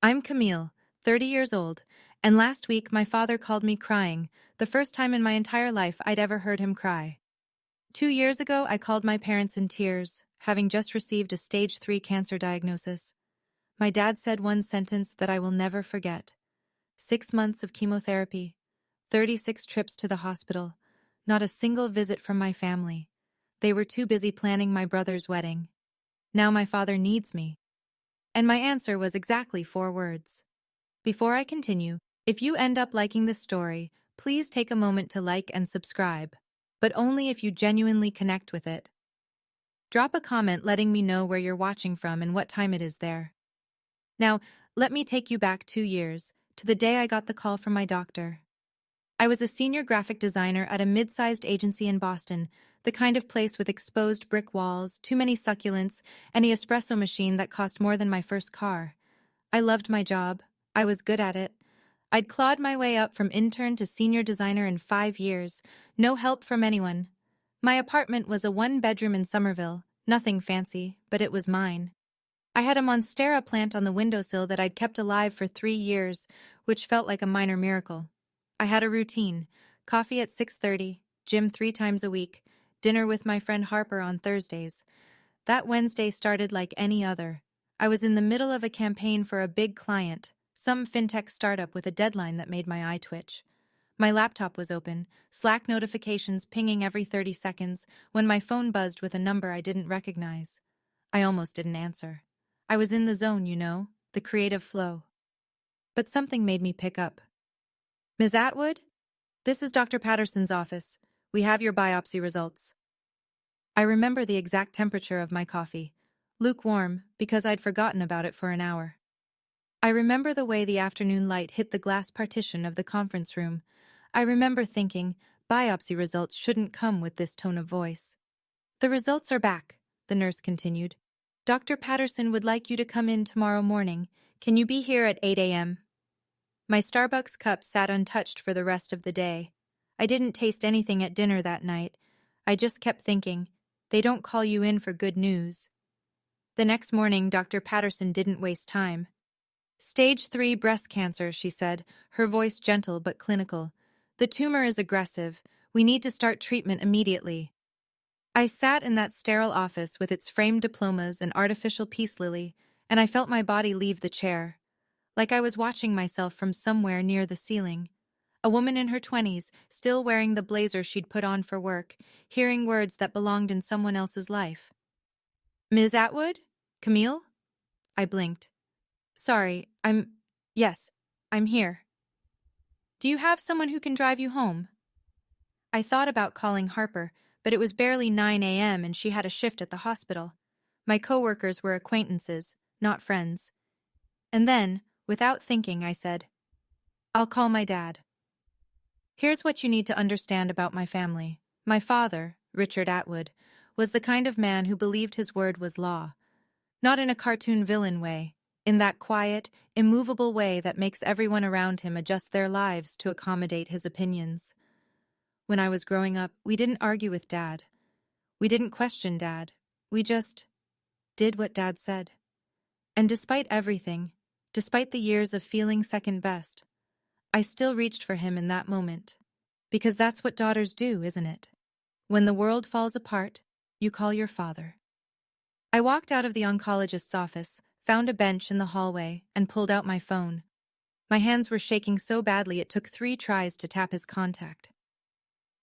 I'm Camille, 30 years old, and last week my father called me crying, the first time in my entire life I'd ever heard him cry. 2 years ago, I called my parents in tears, having just received a stage 3 cancer diagnosis. My dad said one sentence that I will never forget. 6 months of chemotherapy, 36 trips to the hospital, not a single visit from my family. They were too busy planning my brother's wedding. Now my father needs me. And my answer was exactly 4 words. Before I continue, if you end up liking this story, please take a moment to like and subscribe, but only if you genuinely connect with it. Drop a comment letting me know where you're watching from and what time it is there. Now, let me take you back 2 years, to the day I got the call from my doctor. I was a senior graphic designer at a mid-sized agency in Boston, the kind of place with exposed brick walls, too many succulents, and the espresso machine that cost more than my first car. I loved my job. I was good at it. I'd clawed my way up from intern to senior designer in 5 years, no help from anyone. My apartment was a one-bedroom in Somerville, nothing fancy, but it was mine. I had a monstera plant on the windowsill that I'd kept alive for 3 years, which felt like a minor miracle. I had a routine: coffee at 6:30, gym 3 times a week, dinner with my friend Harper on Thursdays. That Wednesday started like any other. I was in the middle of a campaign for a big client, some fintech startup with a deadline that made my eye twitch. My laptop was open, Slack notifications pinging every 30 seconds, when my phone buzzed with a number I didn't recognize. I almost didn't answer. I was in the zone, the creative flow. But something made me pick up. "Ms. Atwood? This is Dr. Patterson's office. We have your biopsy results." I remember the exact temperature of my coffee, lukewarm, because I'd forgotten about it for an hour. I remember the way the afternoon light hit the glass partition of the conference room. I remember thinking, biopsy results shouldn't come with this tone of voice. "The results are back," the nurse continued. "Dr. Patterson would like you to come in tomorrow morning. Can you be here at 8 a.m.? My Starbucks cup sat untouched for the rest of the day. I didn't taste anything at dinner that night. I just kept thinking, they don't call you in for good news. The next morning, Dr. Patterson didn't waste time. "Stage 3 breast cancer," she said, her voice gentle but clinical. "The tumor is aggressive. We need to start treatment immediately." I sat in that sterile office with its framed diplomas and artificial peace lily, and I felt my body leave the chair. Like I was watching myself from somewhere near the ceiling. A woman in her 20s, still wearing the blazer she'd put on for work, hearing words that belonged in someone else's life. "Ms. Atwood? Camille?" I blinked. "Sorry, Yes, I'm here. Do you have someone who can drive you home?" I thought about calling Harper, but it was barely 9 a.m. and she had a shift at the hospital. My coworkers were acquaintances, not friends. And then, without thinking, I said, "I'll call my dad." Here's what you need to understand about my family. My father, Richard Atwood, was the kind of man who believed his word was law. Not in a cartoon villain way, in that quiet, immovable way that makes everyone around him adjust their lives to accommodate his opinions. When I was growing up, we didn't argue with Dad. We didn't question Dad. We just did what Dad said. And despite everything, despite the years of feeling second best, I still reached for him in that moment. Because that's what daughters do, isn't it? When the world falls apart, you call your father. I walked out of the oncologist's office, found a bench in the hallway, and pulled out my phone. My hands were shaking so badly it took 3 tries to tap his contact.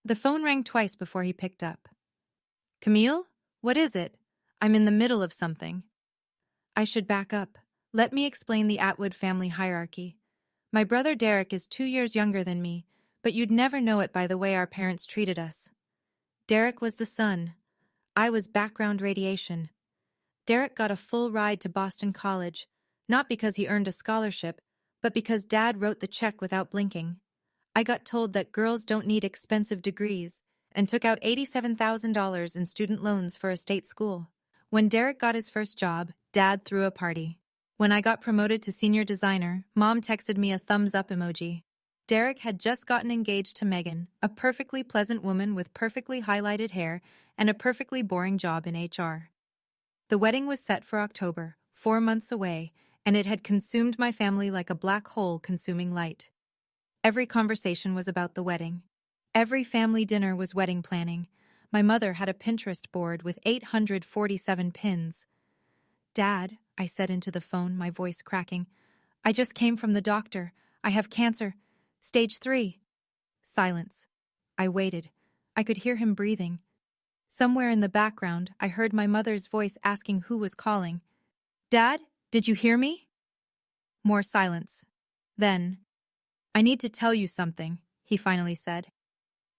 The phone rang twice before he picked up. "Camille? What is it? I'm in the middle of something." I should back up. Let me explain the Atwood family hierarchy. My brother Derek is 2 years younger than me, but you'd never know it by the way our parents treated us. Derek was the son. I was background radiation. Derek got a full ride to Boston College, not because he earned a scholarship, but because Dad wrote the check without blinking. I got told that girls don't need expensive degrees, and took out $87,000 in student loans for a state school. When Derek got his first job, Dad threw a party. When I got promoted to senior designer, Mom texted me a thumbs-up emoji. Derek had just gotten engaged to Megan, a perfectly pleasant woman with perfectly highlighted hair and a perfectly boring job in HR. The wedding was set for October, 4 months away, and it had consumed my family like a black hole consuming light. Every conversation was about the wedding. Every family dinner was wedding planning. My mother had a Pinterest board with 847 pins. "Dad," I said into the phone, my voice cracking, "I just came from the doctor. I have cancer. Stage 3. Silence. I waited. I could hear him breathing. Somewhere in the background, I heard my mother's voice asking who was calling. "Dad, did you hear me?" More silence. Then, "I need to tell you something," he finally said.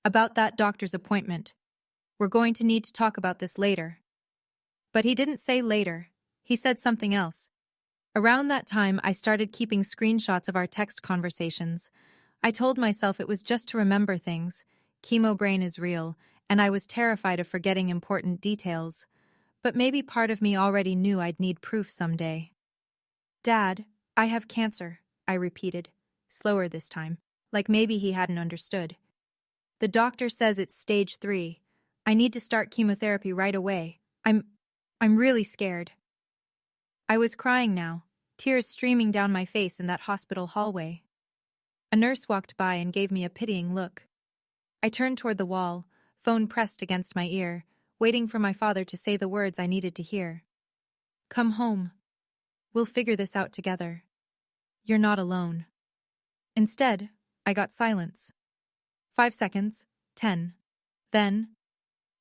"About that doctor's appointment. We're going to need to talk about this later." But he didn't say later. He said something else. Around that time, I started keeping screenshots of our text conversations. I told myself it was just to remember things. Chemo brain is real, and I was terrified of forgetting important details. But maybe part of me already knew I'd need proof someday. "Dad, I have cancer," I repeated, slower this time, like maybe he hadn't understood. "The doctor says it's stage 3. I need to start chemotherapy right away. I'm really scared." I was crying now, tears streaming down my face in that hospital hallway. A nurse walked by and gave me a pitying look. I turned toward the wall, phone pressed against my ear, waiting for my father to say the words I needed to hear. "Come home. We'll figure this out together. You're not alone." Instead, I got silence. 5 seconds, 10. Then,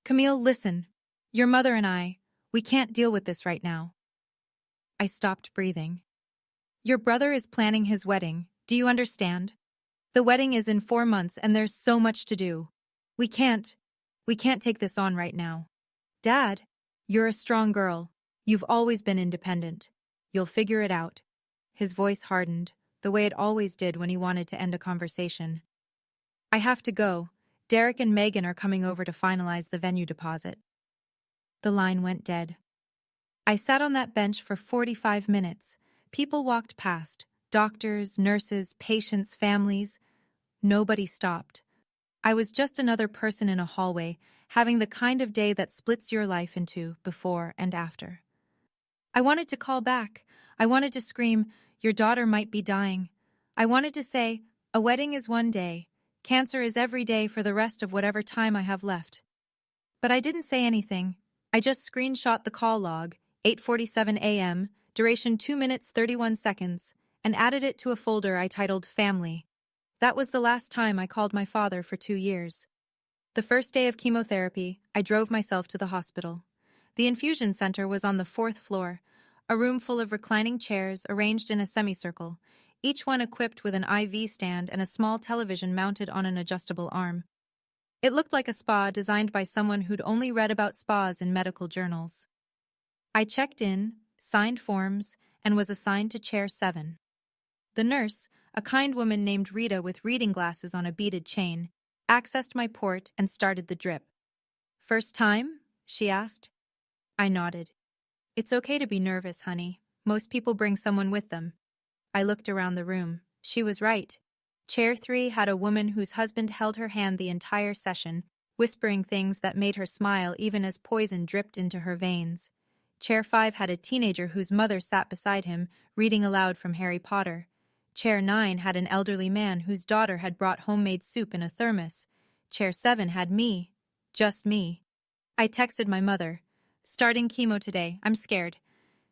"Camille, listen. Your mother and we can't deal with this right now." I stopped breathing. "Your brother is planning his wedding. Do you understand? The wedding is in 4 months and there's so much to do. We can't take this on right now. Dad, you're a strong girl. You've always been independent. You'll figure it out." His voice hardened, the way it always did when he wanted to end a conversation. "I have to go. Derek and Megan are coming over to finalize the venue deposit." The line went dead. I sat on that bench for 45 minutes. People walked past. Doctors, nurses, patients, families. Nobody stopped. I was just another person in a hallway, having the kind of day that splits your life into before and after. I wanted to call back. I wanted to scream, "Your daughter might be dying." I wanted to say, "A wedding is one day. Cancer is every day for the rest of whatever time I have left." But I didn't say anything. I just screenshot the call log, 8:47 a.m., duration 2 minutes 31 seconds, and added it to a folder I titled Family. That was the last time I called my father for 2 years. The first day of chemotherapy, I drove myself to the hospital. The infusion center was on the 4th floor, a room full of reclining chairs arranged in a semicircle, each one equipped with an IV stand and a small television mounted on an adjustable arm. It looked like a spa designed by someone who'd only read about spas in medical journals. I checked in, signed forms, and was assigned to chair 7. The nurse, a kind woman named Rita with reading glasses on a beaded chain, accessed my port and started the drip. "First time?" she asked. I nodded. "It's okay to be nervous, honey. Most people bring someone with them." I looked around the room. She was right. Chair 3 had a woman whose husband held her hand the entire session, whispering things that made her smile even as poison dripped into her veins. Chair 5 had a teenager whose mother sat beside him, reading aloud from Harry Potter. Chair 9 had an elderly man whose daughter had brought homemade soup in a thermos. Chair 7 had me. Just me. I texted my mother, "Starting chemo today, I'm scared."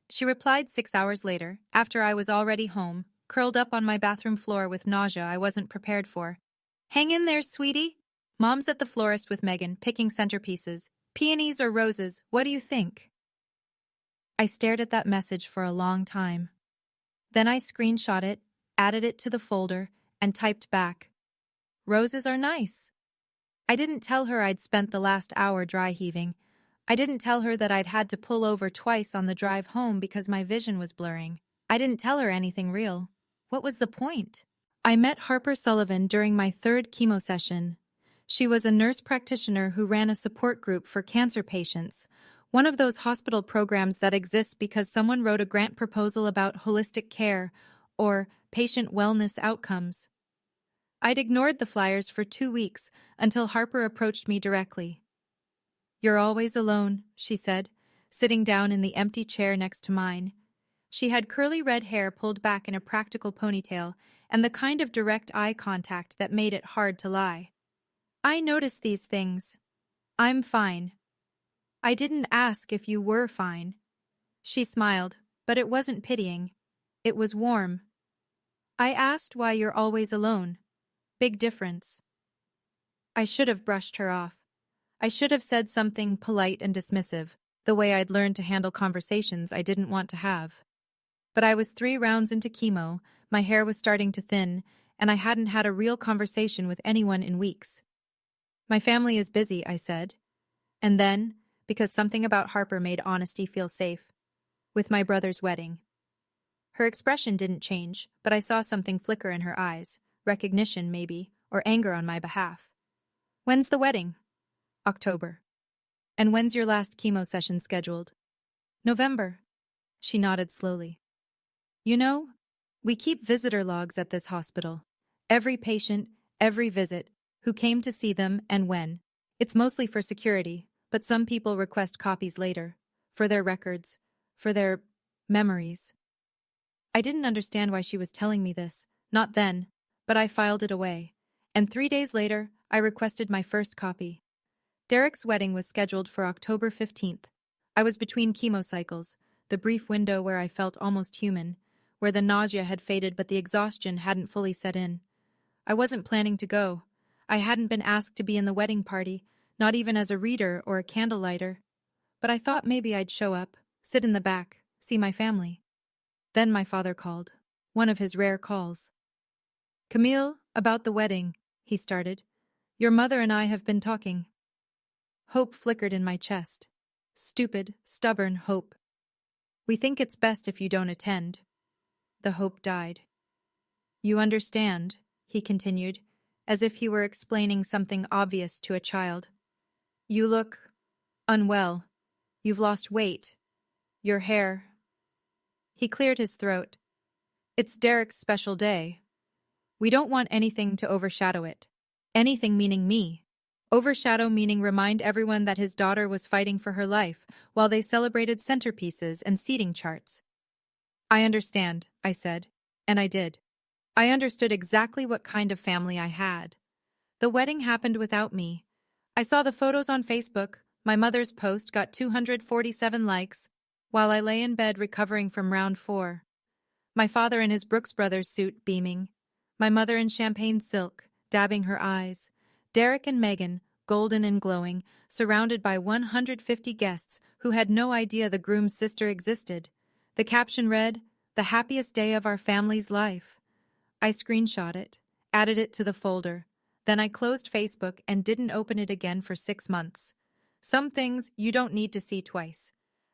She replied 6 hours later, after I was already home, curled up on my bathroom floor with nausea I wasn't prepared for. "Hang in there, sweetie. Mom's at the florist with Megan, picking centerpieces. Peonies or roses, what do you think?" I stared at that message for a long time. Then I screenshot it, added it to the folder, and typed back, "Roses are nice." I didn't tell her I'd spent the last hour dry heaving. I didn't tell her that I'd had to pull over twice on the drive home because my vision was blurring. I didn't tell her anything real. What was the point? I met Harper Sullivan during my 3rd chemo session. She was a nurse practitioner who ran a support group for cancer patients, one of those hospital programs that exists because someone wrote a grant proposal about holistic care or patient wellness outcomes. I'd ignored the flyers for 2 weeks until Harper approached me directly. "You're always alone," she said, sitting down in the empty chair next to mine. She had curly red hair pulled back in a practical ponytail and the kind of direct eye contact that made it hard to lie. I noticed these things. I'm fine. I didn't ask if you were fine. She smiled, but it wasn't pitying. It was warm. I asked why you're always alone. Big difference. I should have brushed her off. I should have said something polite and dismissive, the way I'd learned to handle conversations I didn't want to have. But I was 3 rounds into chemo, my hair was starting to thin, and I hadn't had a real conversation with anyone in weeks. My family is busy, I said. And then, because something about Harper made honesty feel safe, with my brother's wedding. Her expression didn't change, but I saw something flicker in her eyes, recognition maybe, or anger on my behalf. When's the wedding? October. And when's your last chemo session scheduled? November. She nodded slowly. You know, we keep visitor logs at this hospital. Every patient, every visit, who came to see them and when. It's mostly for security, but some people request copies later, for their records, for their memories. I didn't understand why she was telling me this, not then, but I filed it away, and 3 days later, I requested my first copy. Derek's wedding was scheduled for October 15th. I was between chemo cycles, the brief window where I felt almost human, where the nausea had faded but the exhaustion hadn't fully set in. I wasn't planning to go. I hadn't been asked to be in the wedding party, not even as a reader or a candlelighter. But I thought maybe I'd show up, sit in the back, see my family. Then my father called, one of his rare calls. Camille, about the wedding, he started. Your mother and I have been talking. Hope flickered in my chest. Stupid, stubborn hope. We think it's best if you don't attend. The hope died. You understand, he continued, as if he were explaining something obvious to a child. You look unwell. You've lost weight. Your hair. He cleared his throat. It's Derek's special day. We don't want anything to overshadow it. Anything meaning me. Overshadow meaning remind everyone that his daughter was fighting for her life while they celebrated centerpieces and seating charts. I understand, I said, and I did. I understood exactly what kind of family I had. The wedding happened without me. I saw the photos on Facebook. My mother's post got 247 likes, while I lay in bed recovering from round 4. My father in his Brooks Brothers suit beaming. My mother in champagne silk, dabbing her eyes. Derek and Megan, golden and glowing, surrounded by 150 guests who had no idea the groom's sister existed. The caption read, "The happiest day of our family's life." I screenshot it, added it to the folder. Then I closed Facebook and didn't open it again for 6 months. Some things you don't need to see twice.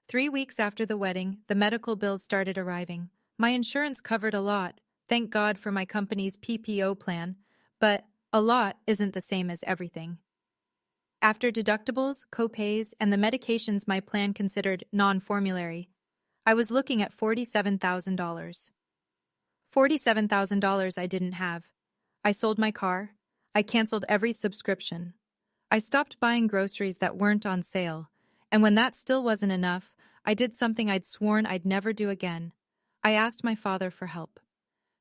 3 weeks after the wedding, the medical bills started arriving. My insurance covered a lot, thank God for my company's PPO plan, but a lot isn't the same as everything. After deductibles, co-pays, and the medications my plan considered non-formulary, I was looking at $47,000. $47,000 I didn't have. I sold my car. I canceled every subscription. I stopped buying groceries that weren't on sale, and when that still wasn't enough, I did something I'd sworn I'd never do again. I asked my father for help.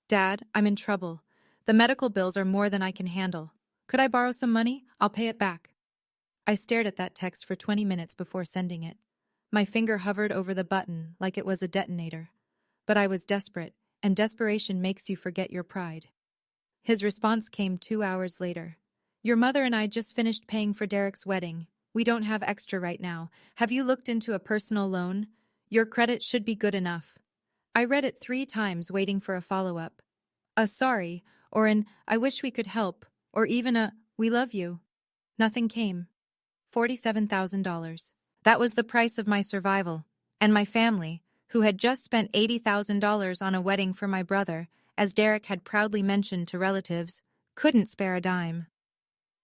Dad, I'm in trouble. The medical bills are more than I can handle. Could I borrow some money? I'll pay it back. I stared at that text for 20 minutes before sending it. My finger hovered over the button like it was a detonator. But I was desperate, and desperation makes you forget your pride. His response came 2 hours later. Your mother and I just finished paying for Derek's wedding. We don't have extra right now. Have you looked into a personal loan? Your credit should be good enough. I read it 3 times waiting for a follow-up. A sorry, or an I wish we could help, or even a we love you. Nothing came. $47,000. That was the price of my survival. And my family, who had just spent $80,000 on a wedding for my brother, as Derek had proudly mentioned to relatives, couldn't spare a dime.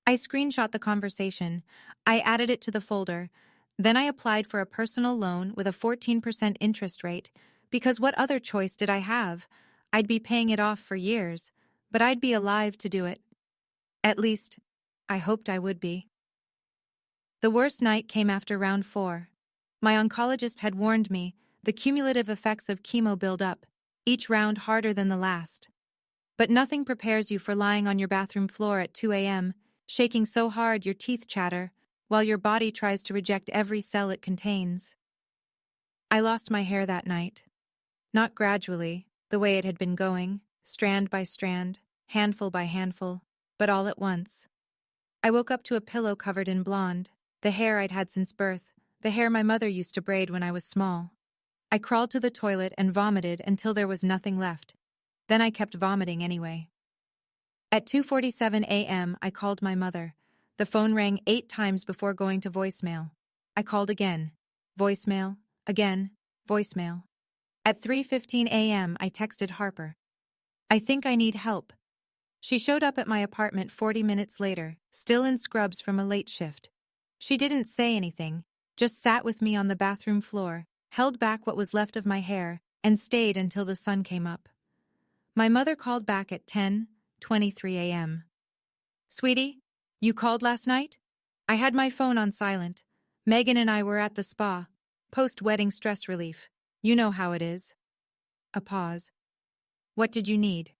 I screenshot the conversation. I added it to the folder. Then I applied for a personal loan with a 14% interest rate, because what other choice did I have? I'd be paying it off for years, but I'd be alive to do it. At least, I hoped I would be. The worst night came after round 4. My oncologist had warned me, The cumulative effects of chemo build up, each round harder than the last. But nothing prepares you for lying on your bathroom floor at 2 a.m., shaking so hard your teeth chatter, while your body tries to reject every cell it contains. I lost my hair that night. Not gradually, the way it had been going, strand by strand, handful by handful, but all at once. I woke up to a pillow covered in blonde, the hair I'd had since birth, the hair my mother used to braid when I was small. I crawled to the toilet and vomited until there was nothing left. Then I kept vomiting anyway. At 2:47 a.m., I called my mother. The phone rang 8 times before going to voicemail. I called again. Voicemail. Again. Voicemail. At 3:15 a.m., I texted Harper. I think I need help. She showed up at my apartment 40 minutes later, still in scrubs from a late shift. She didn't say anything, just sat with me on the bathroom floor, held back what was left of my hair, and stayed until the sun came up. My mother called back at 10:23 a.m. Sweetie, you called last night? I had my phone on silent. Megan and I were at the spa. Post-wedding stress relief. You know how it is. A pause. What did you need?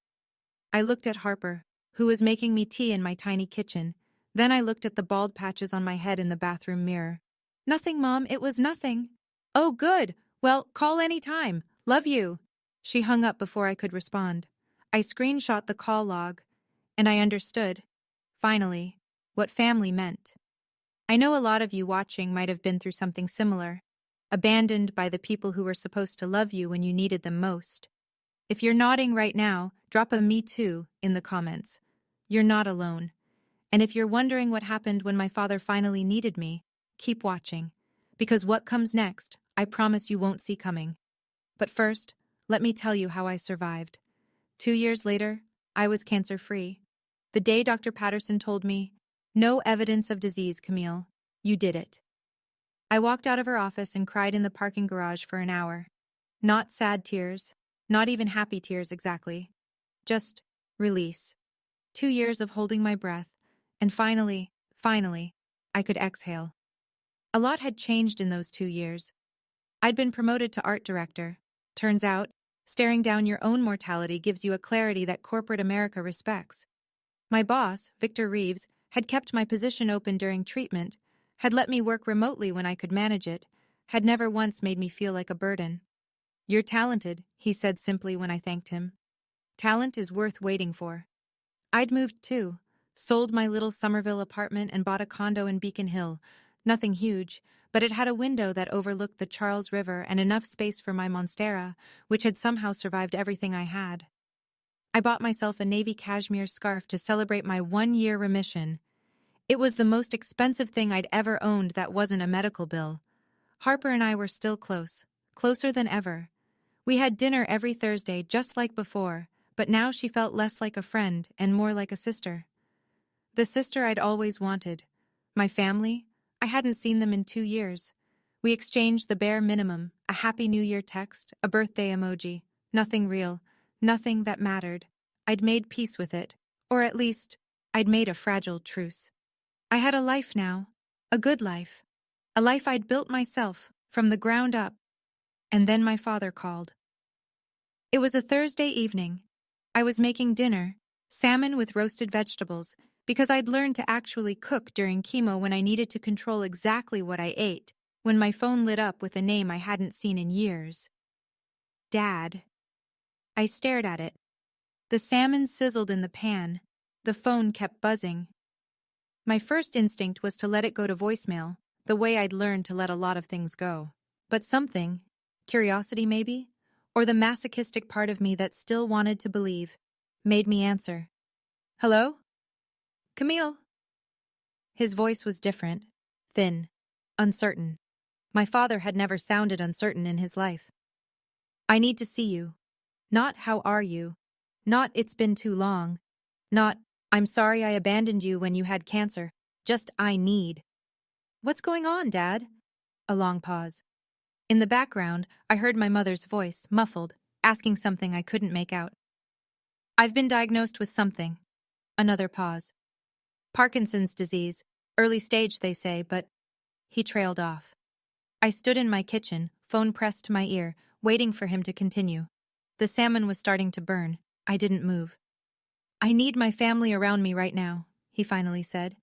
I looked at Harper, who was making me tea in my tiny kitchen. Then I looked at the bald patches on my head in the bathroom mirror. Nothing, Mom, it was nothing. Oh, good. Well, call any time. Love you. She hung up before I could respond. I screenshot the call log, and I understood, finally, what family meant. I know a lot of you watching might have been through something similar, abandoned by the people who were supposed to love you when you needed them most. If you're nodding right now, drop a "me too" in the comments. You're not alone. And if you're wondering what happened when my father finally needed me, keep watching. Because what comes next, I promise you won't see coming. But first, let me tell you how I survived. 2 years later, I was cancer-free. The day Dr. Patterson told me, "No evidence of disease, Camille. You did it." I walked out of her office and cried in the parking garage for an hour. Not sad tears, not even happy tears exactly. Just release. 2 years of holding my breath, and finally, I could exhale. A lot had changed in those 2 years. I'd been promoted to art director. Turns out, staring down your own mortality gives you a clarity that corporate America respects. My boss, Victor Reeves, had kept my position open during treatment, had let me work remotely when I could manage it, had never once made me feel like a burden. "You're talented," he said simply when I thanked him. Talent is worth waiting for. I'd moved too, sold my little Somerville apartment and bought a condo in Beacon Hill. Nothing huge, but it had a window that overlooked the Charles River and enough space for my monstera, which had somehow survived everything I had. I bought myself a navy cashmere scarf to celebrate my 1-year remission. It was the most expensive thing I'd ever owned that wasn't a medical bill. Harper and I were still close, closer than ever. We had dinner every Thursday just like before, but now she felt less like a friend and more like a sister. The sister I'd always wanted. My family? I hadn't seen them in 2 years. We exchanged the bare minimum, a Happy New Year text, a birthday emoji. Nothing real, nothing that mattered. I'd made peace with it, or at least, I'd made a fragile truce. I had a life now, a good life, a life I'd built myself, from the ground up. And then my father called. It was a Thursday evening. I was making dinner, salmon with roasted vegetables, because I'd learned to actually cook during chemo when I needed to control exactly what I ate, when my phone lit up with a name I hadn't seen in years. Dad. I stared at it. The salmon sizzled in the pan. The phone kept buzzing. My first instinct was to let it go to voicemail, the way I'd learned to let a lot of things go. But something, curiosity maybe, or the masochistic part of me that still wanted to believe, made me answer. "Hello? Camille?" His voice was different, thin, uncertain. My father had never sounded uncertain in his life. "I need to see you. Not how are you. Not it's been too long. Not I'm sorry I abandoned you when you had cancer. Just I need." "What's going on, Dad?" A long pause. In the background, I heard my mother's voice, muffled, asking something I couldn't make out. "I've been diagnosed with something." Another pause. "Parkinson's disease. Early stage, they say, but..." He trailed off. I stood in my kitchen, phone pressed to my ear, waiting for him to continue. The salmon was starting to burn. I didn't move. "I need my family around me right now," he finally said.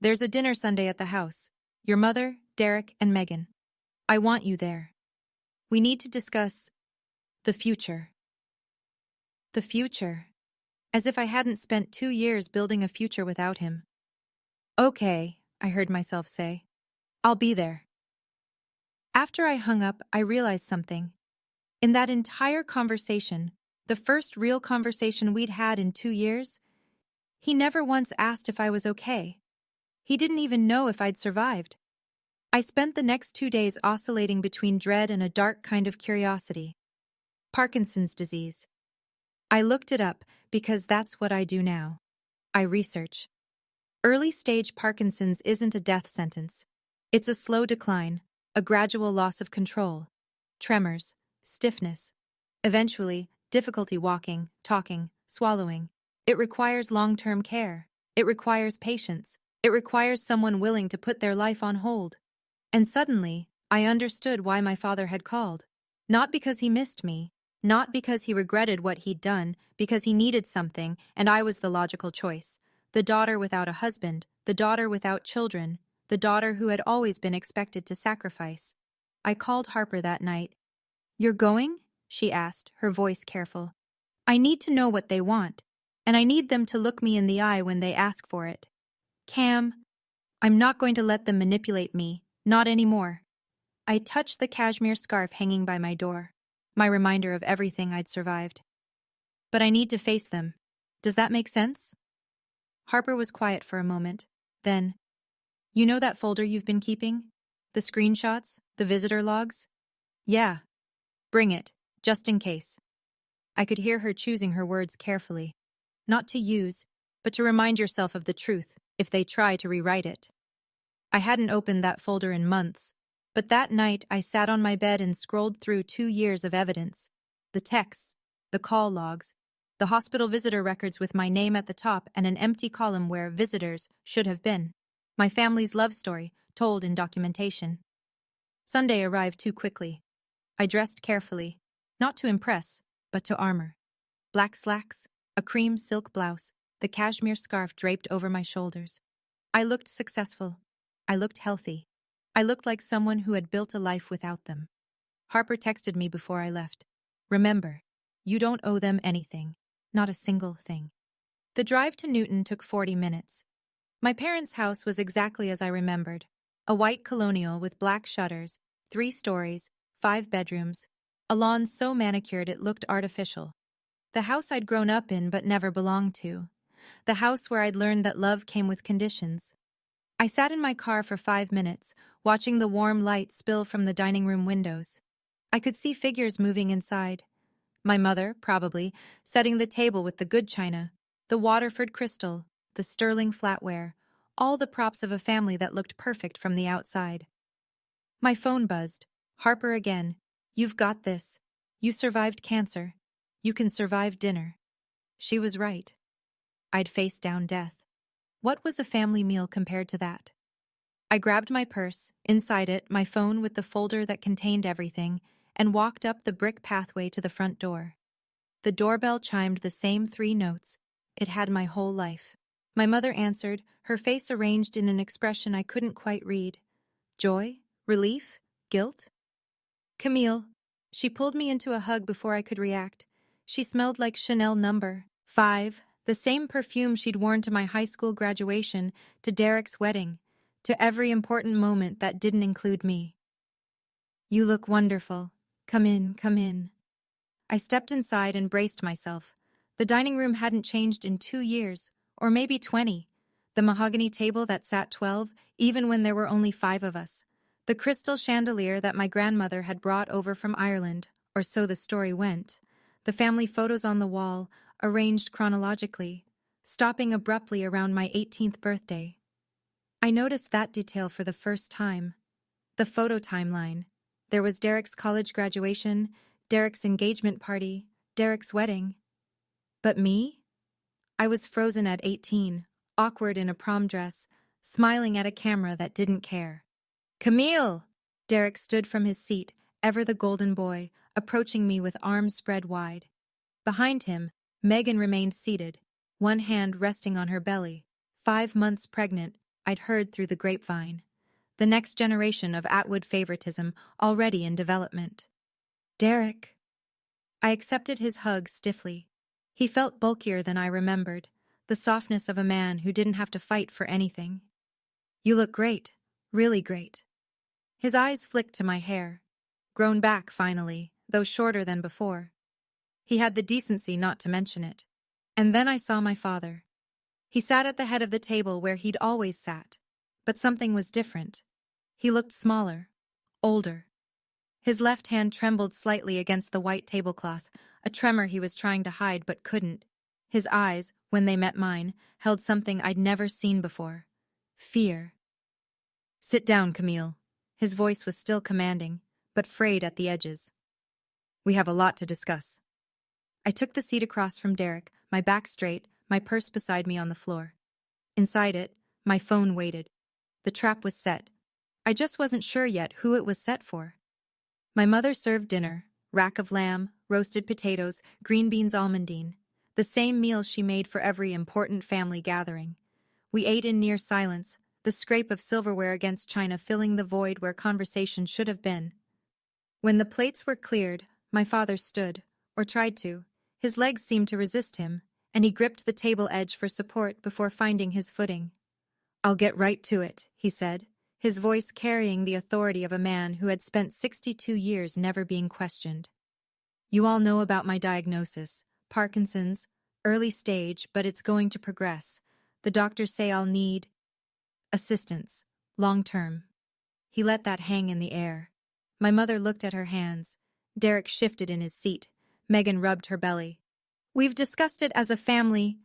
"There's a dinner Sunday at the house. Your mother, Derek, and Megan. I want you there. We need to discuss the future." The future. As if I hadn't spent 2 years building a future without him. "Okay," I heard myself say. "I'll be there." After I hung up, I realized something. In that entire conversation, the first real conversation we'd had in 2 years, he never once asked if I was okay. He didn't even know if I'd survived. I spent the next 2 days oscillating between dread and a dark kind of curiosity. Parkinson's disease. I looked it up because that's what I do now. I research. Early-stage Parkinson's isn't a death sentence. It's a slow decline, a gradual loss of control, tremors, stiffness, eventually, difficulty walking, talking, swallowing. It requires long-term care. It requires patience. It requires someone willing to put their life on hold. And suddenly, I understood why my father had called. Not because he missed me, not because he regretted what he'd done, because he needed something, and I was the logical choice. The daughter without a husband, the daughter without children, the daughter who had always been expected to sacrifice. I called Harper that night. "You're going?" she asked, her voice careful. "I need to know what they want, and I need them to look me in the eye when they ask for it. Cam, I'm not going to let them manipulate me, not anymore." I touched the cashmere scarf hanging by my door, my reminder of everything I'd survived. "But I need to face them. Does that make sense?" Harper was quiet for a moment. Then, "You know that folder you've been keeping? The screenshots? The visitor logs?" "Yeah. Bring it, just in case." I could hear her choosing her words carefully. Not to use, but to remind yourself of the truth, if they try to rewrite it. I hadn't opened that folder in months, but that night I sat on my bed and scrolled through 2 years of evidence. The texts, the call logs, the hospital visitor records with my name at the top and an empty column where visitors should have been. My family's love story, told in documentation. Sunday arrived too quickly. I dressed carefully, not to impress, but to armor. Black slacks, a cream silk blouse, the cashmere scarf draped over my shoulders. I looked successful. I looked healthy. I looked like someone who had built a life without them. Harper texted me before I left. "Remember, you don't owe them anything, not a single thing." The drive to Newton took 40 minutes. My parents' house was exactly as I remembered. A white colonial with black shutters, 3 stories, 5 bedrooms, a lawn so manicured it looked artificial. The house I'd grown up in but never belonged to. The house where I'd learned that love came with conditions. I sat in my car for 5 minutes, watching the warm light spill from the dining room windows. I could see figures moving inside. My mother, probably, setting the table with the good china, the Waterford crystal, the sterling flatware, all the props of a family that looked perfect from the outside. My phone buzzed. Harper again. "You've got this. You survived cancer. You can survive dinner." She was right. I'd faced down death. What was a family meal compared to that? I grabbed my purse, inside it my phone with the folder that contained everything, and walked up the brick pathway to the front door. The doorbell chimed the same 3 notes. It had my whole life. My mother answered, her face arranged in an expression I couldn't quite read. Joy? Relief? Guilt? "Camille." She pulled me into a hug before I could react. She smelled like Chanel No. 5, the same perfume she'd worn to my high school graduation, to Derek's wedding, to every important moment that didn't include me. "You look wonderful. Come in, come in." I stepped inside and braced myself. The dining room hadn't changed in 2 years, or maybe 20. The mahogany table that sat 12, even when there were only 5 of us. The crystal chandelier that my grandmother had brought over from Ireland, or so the story went. The family photos on the wall, arranged chronologically, stopping abruptly around my 18th birthday. I noticed that detail for the first time. The photo timeline. There was Derek's college graduation, Derek's engagement party, Derek's wedding. But me? I was frozen at 18, awkward in a prom dress, smiling at a camera that didn't care. "Camille!" Derek stood from his seat, ever the golden boy, approaching me with arms spread wide. Behind him, Megan remained seated, one hand resting on her belly. 5 months pregnant, I'd heard through the grapevine. The next generation of Atwood favoritism already in development. Derek. I accepted his hug stiffly. He felt bulkier than I remembered, the softness of a man who didn't have to fight for anything. You look great, really great. His eyes flicked to my hair, grown back finally, though shorter than before. He had the decency not to mention it. And then I saw my father. He sat at the head of the table where he'd always sat, but something was different. He looked smaller, older. His left hand trembled slightly against the white tablecloth, a tremor he was trying to hide but couldn't. His eyes, when they met mine, held something I'd never seen before. Fear. Sit down, Camille. His voice was still commanding, but frayed at the edges. We have a lot to discuss. I took the seat across from Derek, my back straight, my purse beside me on the floor. Inside it, my phone waited. The trap was set. I just wasn't sure yet who it was set for. My mother served dinner, rack of lamb, roasted potatoes, green beans almondine, the same meal she made for every important family gathering. We ate in near silence, the scrape of silverware against china filling the void where conversation should have been. When the plates were cleared, my father stood, or tried to. His legs seemed to resist him, and he gripped the table edge for support before finding his footing. I'll get right to it, he said, his voice carrying the authority of a man who had spent 62 years never being questioned. You all know about my diagnosis, Parkinson's, early stage, but it's going to progress. The doctors say I'll need assistance, long term. He let that hang in the air. My mother looked at her hands. Derek shifted in his seat. Megan rubbed her belly. We've discussed it as a family.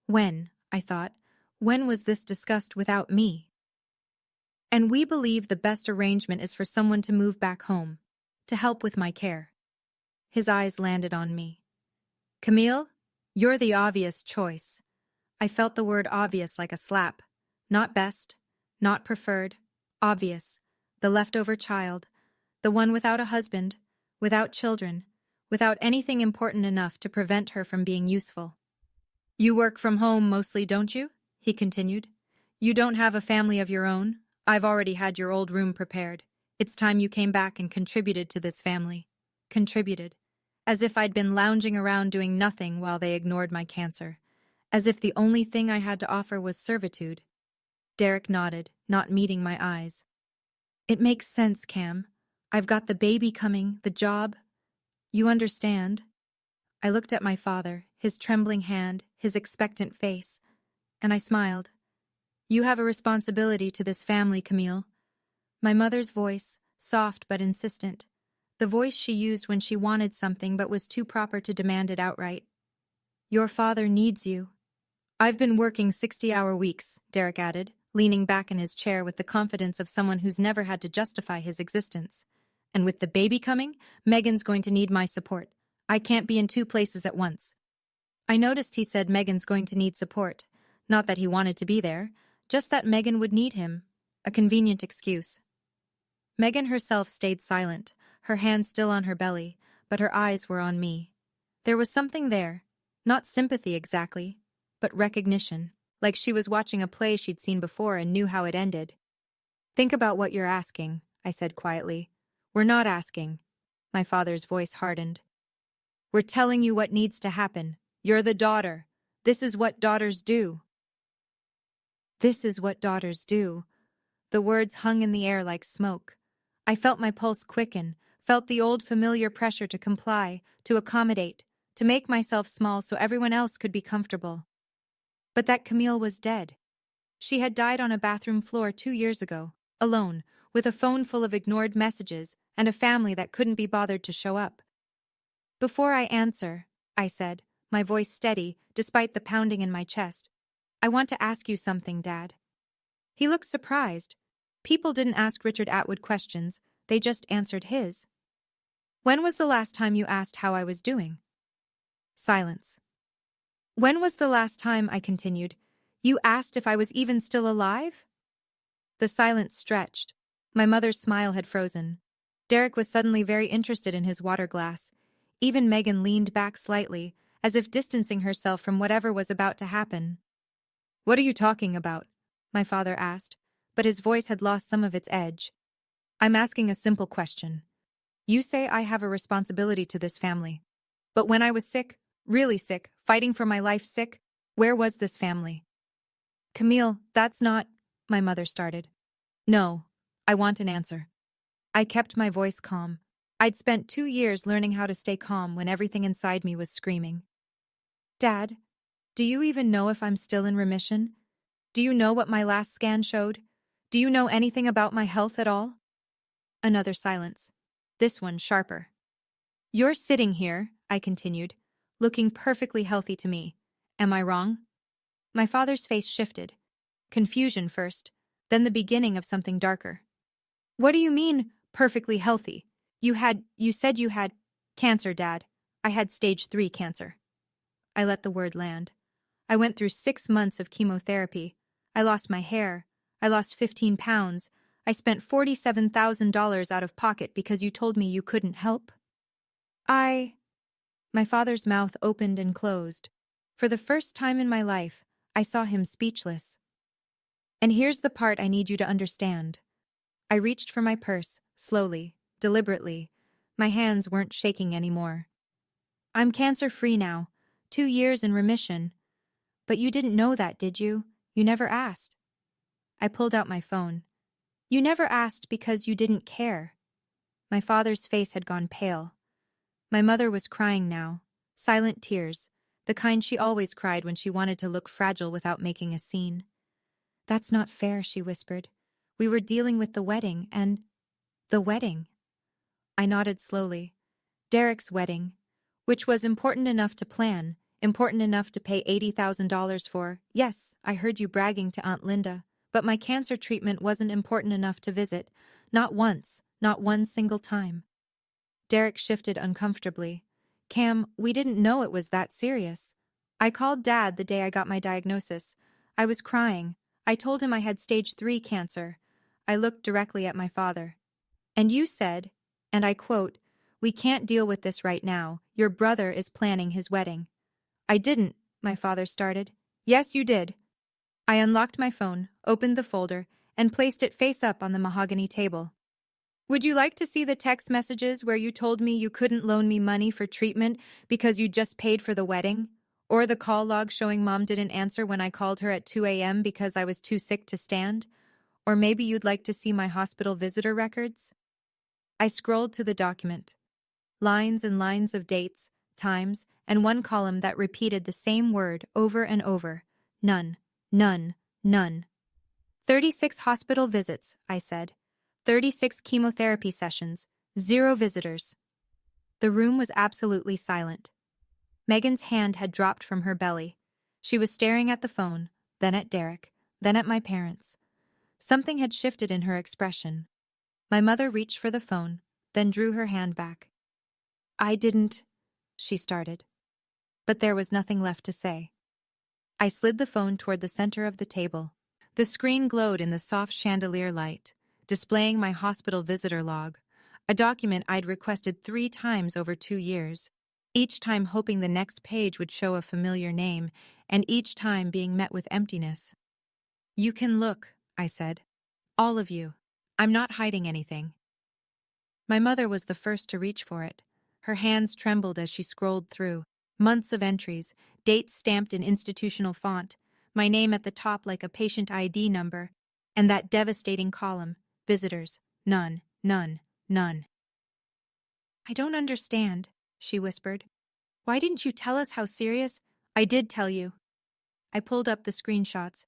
When, I thought, when was this discussed without me? And we believe the best arrangement is for someone to move back home, to help with my care. His eyes landed on me. Camille, you're the obvious choice. I felt the word obvious like a slap. Not best, not preferred, obvious. The leftover child, the one without a husband, without children, without anything important enough to prevent her from being useful. You work from home mostly, don't you? He continued. You don't have a family of your own? I've already had your old room prepared. It's time you came back and contributed to this family. Contributed. As if I'd been lounging around doing nothing while they ignored my cancer. As if the only thing I had to offer was servitude. Derek nodded, not meeting my eyes. It makes sense, Cam. I've got the baby coming, the job. You understand? I looked at my father, his trembling hand, his expectant face, and I smiled. You have a responsibility to this family, Camille. My mother's voice, soft but insistent. The voice she used when she wanted something but was too proper to demand it outright. Your father needs you. I've been working 60-hour weeks, Derek added, leaning back in his chair with the confidence of someone who's never had to justify his existence. And with the baby coming, Megan's going to need my support. I can't be in 2 places at once. I noticed he said Megan's going to need support. Not that he wanted to be there, just that Megan would need him. A convenient excuse. Megan herself stayed silent, her hand still on her belly, but her eyes were on me. There was something there, not sympathy exactly, but recognition, like she was watching a play she'd seen before and knew how it ended. Think about what you're asking, I said quietly. We're not asking. My father's voice hardened. We're telling you what needs to happen. You're the daughter. This is what daughters do. This is what daughters do. The words hung in the air like smoke. I felt my pulse quicken, felt the old familiar pressure to comply, to accommodate, to make myself small so everyone else could be comfortable. But that Camille was dead. She had died on a bathroom floor 2 years ago, alone, with a phone full of ignored messages and a family that couldn't be bothered to show up. Before I answer, I said, my voice steady, despite the pounding in my chest, I want to ask you something, Dad. He looked surprised. People didn't ask Richard Atwood questions, they just answered his. When was the last time you asked how I was doing? Silence. When was the last time, I continued, you asked if I was even still alive? The silence stretched. My mother's smile had frozen. Derek was suddenly very interested in his water glass. Even Megan leaned back slightly, as if distancing herself from whatever was about to happen. "What are you talking about?" my father asked, but his voice had lost some of its edge. "I'm asking a simple question. You say I have a responsibility to this family. But when I was sick, really sick, fighting for my life sick, where was this family?" "Camille, that's not," my mother started. "No, I want an answer." I kept my voice calm. I'd spent 2 years learning how to stay calm when everything inside me was screaming. "Dad, do you even know if I'm still in remission? Do you know what my last scan showed? Do you know anything about my health at all?" Another silence. This one sharper. "You're sitting here," I continued, "looking perfectly healthy to me. Am I wrong?" My father's face shifted. Confusion first, then the beginning of something darker. "What do you mean, perfectly healthy? You said you had cancer, Dad. I had stage 3 cancer." I let the word land. "I went through 6 months of chemotherapy. I lost my hair. I lost 15 pounds. I spent $47,000 out of pocket because you told me you couldn't help." My father's mouth opened and closed. For the first time in my life, I saw him speechless. "And here's the part I need you to understand." I reached for my purse, slowly, deliberately. My hands weren't shaking anymore. "I'm cancer-free now. 2 years in remission. But you didn't know that, did you? You never asked." I pulled out my phone. "You never asked because you didn't care." My father's face had gone pale. My mother was crying now. Silent tears, the kind she always cried when she wanted to look fragile without making a scene. "That's not fair," she whispered. "We were dealing with the wedding and—" "The wedding?" I nodded slowly. Derek's wedding, which was important enough to plan, important enough to pay $80,000 for. Yes, I heard you bragging to Aunt Linda, but my cancer treatment wasn't important enough to visit. Not once, not one single time. Derek shifted uncomfortably. "Cam, we didn't know it was that serious. I called Dad the day I got my diagnosis. I was crying. I told him I had stage 3 cancer." I looked directly at my father. "And you said, and I quote, 'We can't deal with this right now. Your brother is planning his wedding.'" "I didn't," my father started. "Yes, you did." I unlocked my phone, opened the folder, and placed it face up on the mahogany table. "Would you like to see the text messages where you told me you couldn't loan me money for treatment because you just paid for the wedding? Or the call log showing Mom didn't answer when I called her at 2 a.m. because I was too sick to stand? Or maybe you'd like to see my hospital visitor records?" I scrolled to the document. Lines and lines of dates, times, and one column that repeated the same word over and over. None, none, none. 36 hospital visits, I said. 36 chemotherapy sessions, 0 visitors. The room was absolutely silent. Megan's hand had dropped from her belly. She was staring at the phone, then at Derek, then at my parents. Something had shifted in her expression. My mother reached for the phone, then drew her hand back. "I didn't," she started. But there was nothing left to say. I slid the phone toward the center of the table. The screen glowed in the soft chandelier light, displaying my hospital visitor log, a document I'd requested 3 times over 2 years, each time hoping the next page would show a familiar name, and each time being met with emptiness. "You can look," I said. "All of you. I'm not hiding anything." My mother was the first to reach for it. Her hands trembled as she scrolled through. Months of entries, dates stamped in institutional font, my name at the top like a patient ID number, and that devastating column, visitors, none, none, none. "I don't understand," she whispered. "Why didn't you tell us how serious—" "I did tell you." I pulled up the screenshots.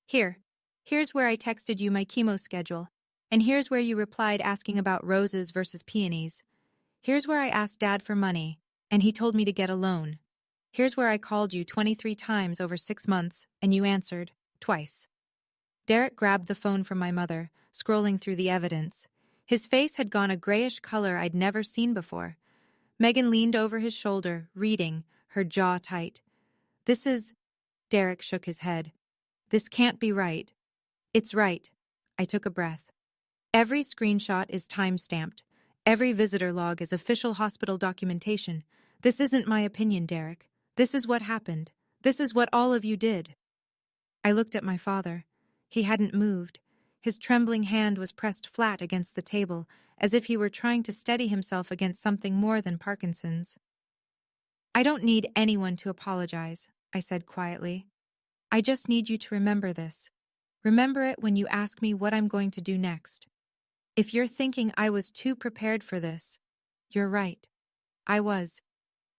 Here's where I texted you my chemo schedule, and here's where you replied asking about roses versus peonies. Here's where I asked Dad for money, and he told me to get a loan. Here's where I called you 23 times over 6 months, and you answered, twice. Derek grabbed the phone from my mother, scrolling through the evidence. His face had gone a grayish color I'd never seen before. Megan leaned over his shoulder, reading, her jaw tight. "This is—" Derek shook his head. "This can't be right." "It's right." I took a breath. "Every screenshot is time-stamped. Every visitor log is official hospital documentation. This isn't my opinion, Derek. This is what happened. This is what all of you did. I looked at my father. He hadn't moved. His trembling hand was pressed flat against the table, as if he were trying to steady himself against something more than Parkinson's. I don't need anyone to apologize, I said quietly. I just need you to remember this. Remember it when you ask me what I'm going to do next. If you're thinking I was too prepared for this, you're right. I was.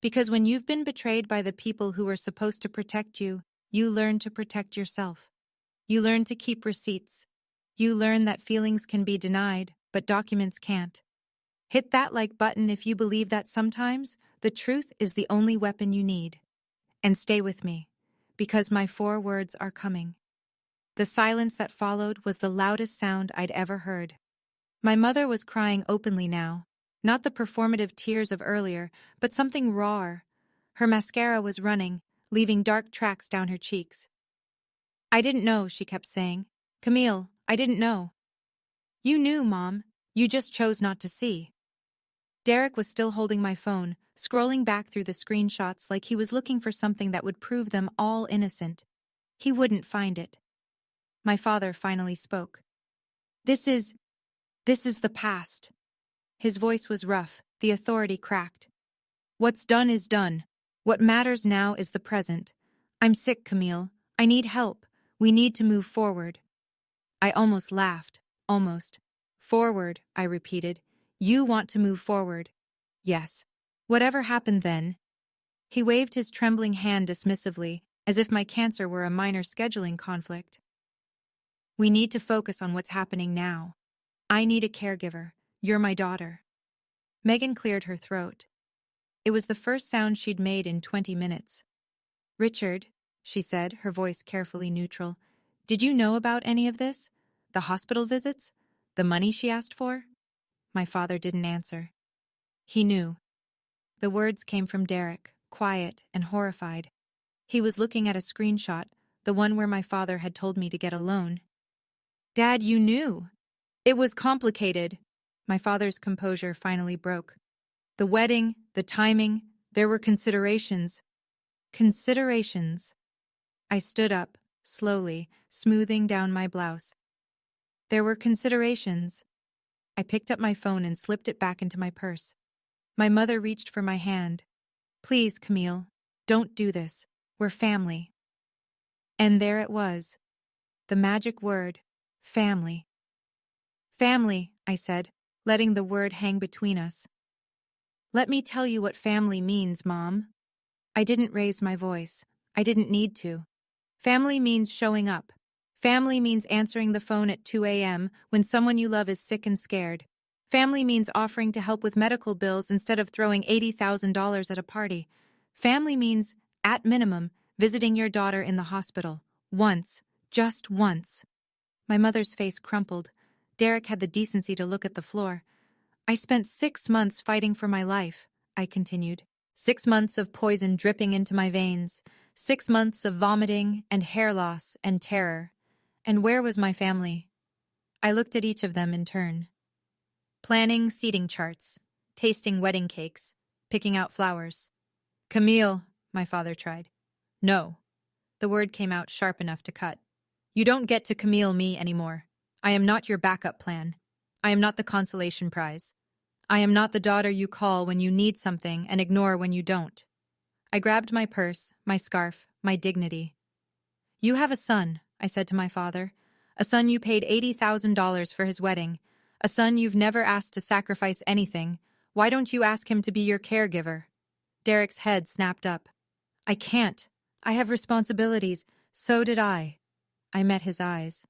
Because when you've been betrayed by the people who were supposed to protect you, you learn to protect yourself. You learn to keep receipts. You learn that feelings can be denied, but documents can't. Hit that like button if you believe that sometimes the truth is the only weapon you need. And stay with me, because my 4 words are coming. The silence that followed was the loudest sound I'd ever heard. My mother was crying openly now, not the performative tears of earlier, but something rawer. Her mascara was running, leaving dark tracks down her cheeks. I didn't know, she kept saying. Camille, I didn't know. You knew, Mom. You just chose not to see. Derek was still holding my phone, scrolling back through the screenshots like he was looking for something that would prove them all innocent. He wouldn't find it. My father finally spoke. This is the past. His voice was rough, the authority cracked. What's done is done. What matters now is the present. I'm sick, Camille. I need help. We need to move forward. I almost laughed. Almost. Forward, I repeated. You want to move forward. Yes. Whatever happened then? He waved his trembling hand dismissively, as if my cancer were a minor scheduling conflict. We need to focus on what's happening now. I need a caregiver. You're my daughter. Megan cleared her throat. It was the first sound she'd made in 20 minutes. Richard, she said, her voice carefully neutral, did you know about any of this? The hospital visits? The money she asked for? My father didn't answer. He knew. The words came from Derek, quiet and horrified. He was looking at a screenshot, the one where my father had told me to get a loan. Dad, you knew. It was complicated. My father's composure finally broke. The wedding, the timing, there were considerations. Considerations. I stood up, slowly, smoothing down my blouse. There were considerations. I picked up my phone and slipped it back into my purse. My mother reached for my hand. Please, Camille, don't do this. We're family. And there it was. The magic word, family. Family, I said, letting the word hang between us. Let me tell you what family means, Mom. I didn't raise my voice. I didn't need to. Family means showing up. Family means answering the phone at 2 a.m. when someone you love is sick and scared. Family means offering to help with medical bills instead of throwing $80,000 at a party. Family means, at minimum, visiting your daughter in the hospital. Once. Just once. My mother's face crumpled. Derek had the decency to look at the floor. I spent 6 months fighting for my life, I continued. 6 months of poison dripping into my veins. 6 months of vomiting and hair loss and terror. And where was my family? I looked at each of them in turn. Planning seating charts, tasting wedding cakes, picking out flowers. Camille, my father tried. No. The word came out sharp enough to cut. You don't get to Camille me anymore. I am not your backup plan. I am not the consolation prize. I am not the daughter you call when you need something and ignore when you don't. I grabbed my purse, my scarf, my dignity. You have a son, I said to my father. A son you paid $80,000 for his wedding. A son you've never asked to sacrifice anything. Why don't you ask him to be your caregiver? Derek's head snapped up. I can't. I have responsibilities. So did I. I met his eyes.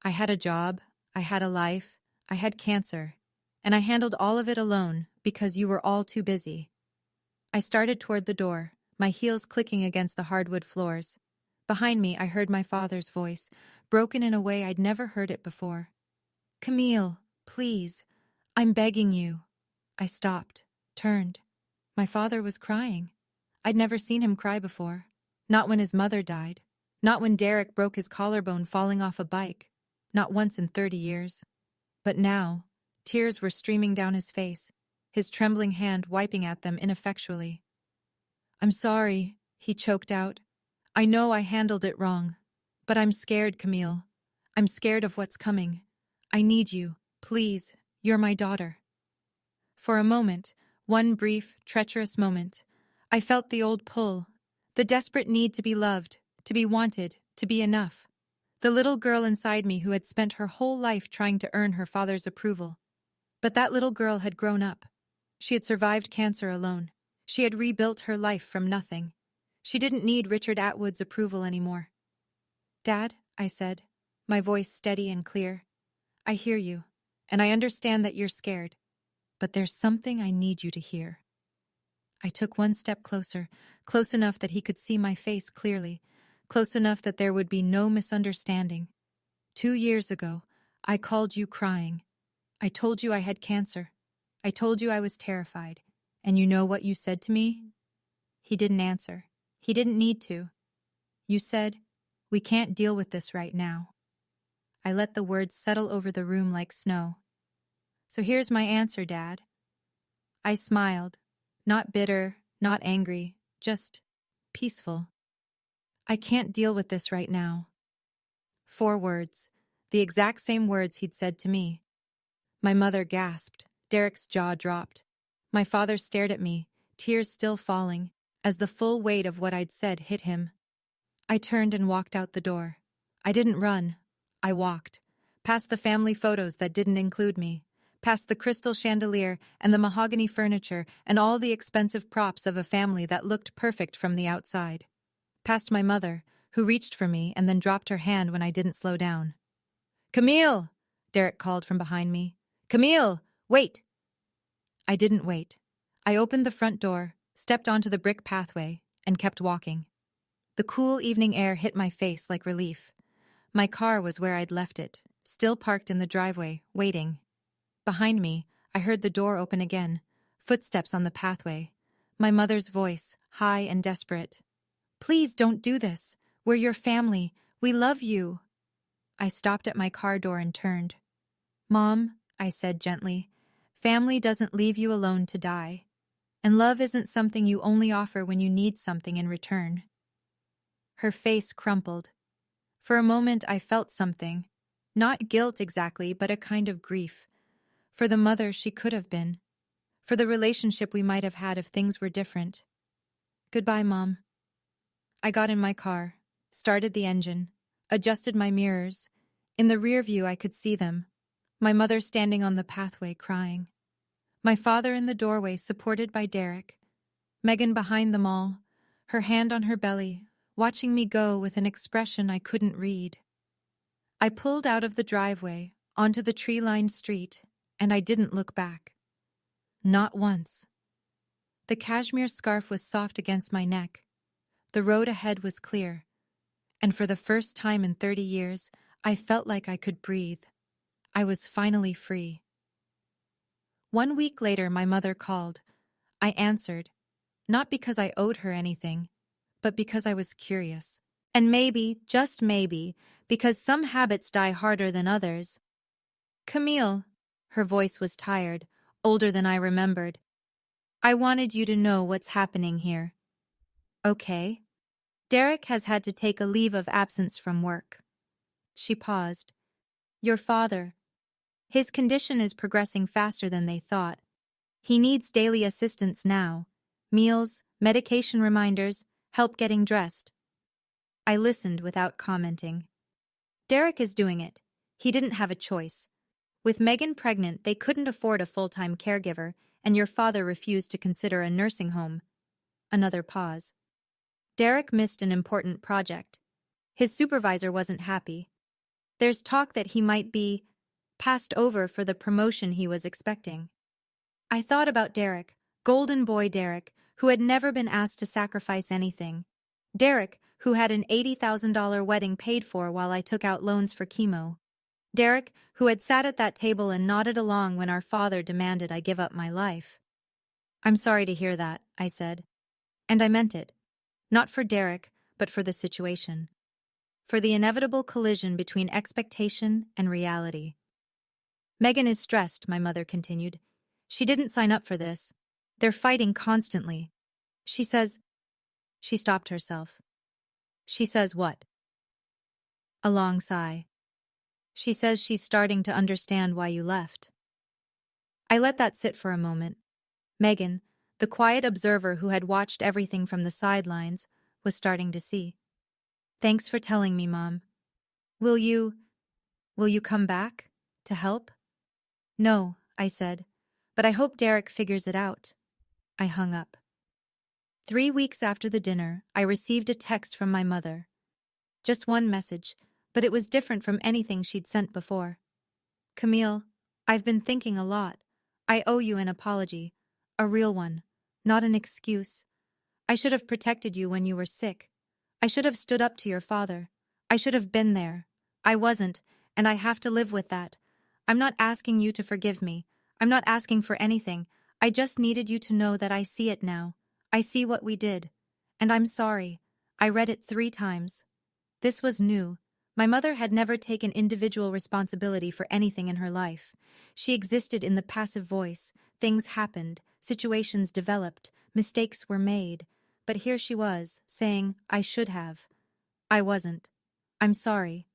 I had a job. I had a life. I had cancer. And I handled all of it alone because you were all too busy. I started toward the door, my heels clicking against the hardwood floors. Behind me, I heard my father's voice, broken in a way I'd never heard it before. Camille, please, I'm begging you. I stopped, turned. My father was crying. I'd never seen him cry before. Not when his mother died. Not when Derek broke his collarbone falling off a bike. Not once in 30 years. But now, tears were streaming down his face. his trembling hand wiping at them ineffectually. "I'm sorry," he choked out. "I know I handled it wrong. But I'm scared, Camille. I'm scared of what's coming. I need you. Please, you're my daughter." For a moment, one brief, treacherous moment, I felt the old pull, the desperate need to be loved, to be wanted, to be enough. The little girl inside me who had spent her whole life trying to earn her father's approval. But that little girl had grown up. She had survived cancer alone. She had rebuilt her life from nothing. She didn't need Richard Atwood's approval anymore. "Dad," I said, my voice steady and clear, "I hear you, and I understand that you're scared. But there's something I need you to hear." I took one step closer, close enough that he could see my face clearly, close enough that there would be no misunderstanding. 2 years ago, I called you crying. I told you I had cancer. I told you I was terrified. And you know what you said to me? He didn't answer. He didn't need to. You said, "We can't deal with this right now." I let the words settle over the room like snow. "So here's my answer, Dad." I smiled. Not bitter, not angry, just peaceful. "I can't deal with this right now." 4 words, the exact same words he'd said to me. My mother gasped. Derek's jaw dropped. My father stared at me, tears still falling, as the full weight of what I'd said hit him. I turned and walked out the door. I didn't run. I walked. Past the family photos that didn't include me. Past the crystal chandelier and the mahogany furniture and all the expensive props of a family that looked perfect from the outside. Past my mother, who reached for me and then dropped her hand when I didn't slow down. "Camille!" Derek called from behind me. "Camille! Wait!" I didn't wait. I opened the front door, stepped onto the brick pathway, and kept walking. The cool evening air hit my face like relief. My car was where I'd left it, still parked in the driveway, waiting. Behind me, I heard the door open again, footsteps on the pathway. My mother's voice, high and desperate. "Please don't do this. We're your family. We love you." I stopped at my car door and turned. "Mom," I said gently, "family doesn't leave you alone to die. And love isn't something you only offer when you need something in return." Her face crumpled. For a moment I felt something. Not guilt exactly, but a kind of grief. For the mother she could have been. For the relationship we might have had if things were different. "Goodbye, Mom." I got in my car, started the engine, adjusted my mirrors. In the rear view I could see them. My mother standing on the pathway crying. My father in the doorway supported by Derek. Megan behind them all, her hand on her belly, watching me go with an expression I couldn't read. I pulled out of the driveway, onto the tree-lined street, and I didn't look back. Not once. The cashmere scarf was soft against my neck. The road ahead was clear. And for the first time in 30 years, I felt like I could breathe. I was finally free. 1 week later, my mother called. I answered, not because I owed her anything, but because I was curious. And maybe, just maybe, because some habits die harder than others. "Camille," her voice was tired, older than I remembered. "I wanted you to know what's happening here." "Okay." "Derek has had to take a leave of absence from work." She paused. "Your father. His condition is progressing faster than they thought. He needs daily assistance now. Meals, medication reminders, help getting dressed." I listened without commenting. "Derek is doing it. He didn't have a choice. With Megan pregnant, they couldn't afford a full-time caregiver, and your father refused to consider a nursing home." Another pause. "Derek missed an important project. His supervisor wasn't happy. There's talk that he might be passed over for the promotion he was expecting." I thought about Derek, golden boy Derek, who had never been asked to sacrifice anything. Derek, who had an $80,000 wedding paid for while I took out loans for chemo. Derek, who had sat at that table and nodded along when our father demanded I give up my life. "I'm sorry to hear that," I said. And I meant it. Not for Derek, but for the situation. For the inevitable collision between expectation and reality. "Megan is stressed," my mother continued. She didn't sign up for this. They're fighting constantly. She says, she stopped herself. She says what? A long sigh. She says she's starting to understand why you left. I let that sit for a moment. Megan, the quiet observer who had watched everything from the sidelines, was starting to see. Thanks for telling me, Mom. Will you come back? To help? No, I said, but I hope Derek figures it out. I hung up. 3 weeks after the dinner, I received a text from my mother. Just one message, but it was different from anything she'd sent before. Camille, I've been thinking a lot. I owe you an apology. A real one, not an excuse. I should have protected you when you were sick. I should have stood up to your father. I should have been there. I wasn't, and I have to live with that. I'm not asking you to forgive me. I'm not asking for anything. I just needed you to know that I see it now. I see what we did. And I'm sorry. I read it 3 times. This was new. My mother had never taken individual responsibility for anything in her life. She existed in the passive voice. Things happened, situations developed, mistakes were made. But here she was, saying, I should have. I wasn't. I'm sorry.